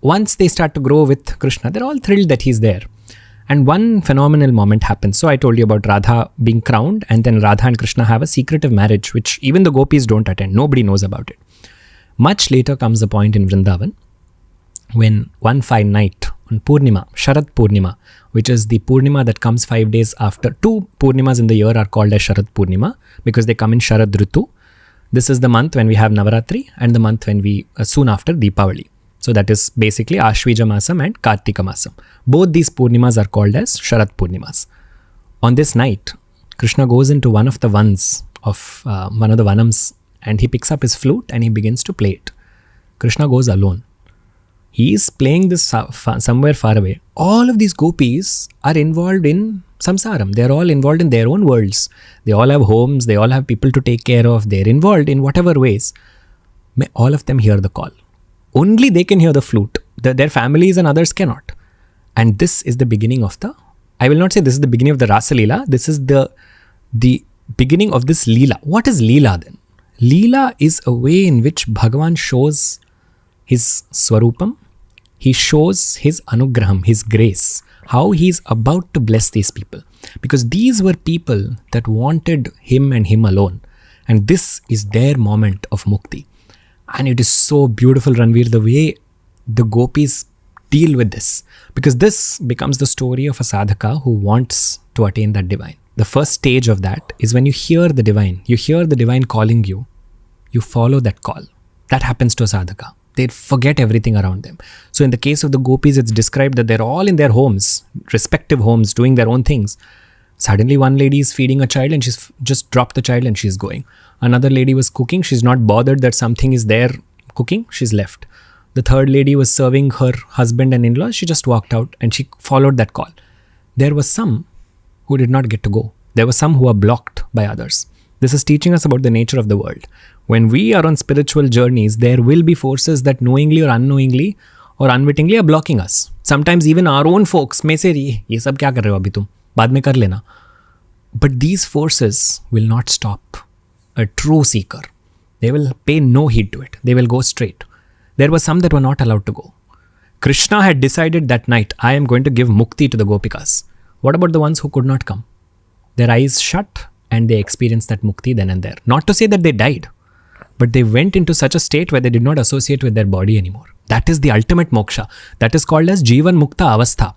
Once they start to grow with Krishna, they're all thrilled that he's there. And one phenomenal moment happens. So I told you about Radha being crowned, and then Radha and Krishna have a secretive marriage, which even the gopis don't attend. Nobody knows about it. Much later comes a point in Vrindavan when one fine night on Purnima, Sharad Purnima, which is the Purnima that comes 5 days after. 2 Purnimas in the year are called as Sharad Purnima because they come in Sharad Ritu. This is the month when we have Navaratri and the month when we, soon after Deepavali. So that is basically Ashvija Masam and Kartika Masam. Both these Purnimas are called as Sharad Purnimas. On this night, Krishna goes into one of the vans of one of the vanams, and he picks up his flute and he begins to play it. Krishna goes alone. He is playing this somewhere far away. All of these gopis are involved in samsaram. They are all involved in their own worlds. They all have homes. They all have people to take care of. They are involved in whatever ways. May all of them hear the call. Only they can hear the flute. Their families and others cannot. And this is the beginning of the, I will not say this is the beginning of the Rasa Leela. This is the beginning of this Leela. What is Leela then? Leela is a way in which Bhagavan shows his Swarupam. He shows his Anugraham, his grace, how he is about to bless these people. Because these were people that wanted him and him alone. And this is their moment of mukti. And it is so beautiful, Ranveer, the way the gopis deal with this. Because this becomes the story of a sadhaka who wants to attain that divine. The first stage of that is when you hear the divine calling you, you follow that call. That happens to a sadhaka. They forget everything around them. So in the case of the gopis, it's described that they're all in their homes, respective homes, doing their own things. Suddenly one lady is feeding a child and she's just dropped the child and she's going. Another lady was cooking. She's not bothered that something is there cooking. She's left. The third lady was serving her husband and in-laws. She just walked out and she followed that call. There were some who did not get to go. There were some who are blocked by others. This is teaching us about the nature of the world. When we are on spiritual journeys, there will be forces that knowingly or unknowingly or unwittingly are blocking us. Sometimes even our own folks may say, "Ye sab kya kar rahe ho abhi tum? Baad mein kar lena." But these forces will not stop a true seeker. They will pay no heed to it. They will go straight. There were some that were not allowed to go. Krishna had decided that night, I am going to give mukti to the gopikas. What about the ones who could not come? Their eyes shut and they experienced that mukti then and there. Not to say that they died, but they went into such a state where they did not associate with their body anymore. That is the ultimate moksha. That is called as Jivan Mukta Avastha.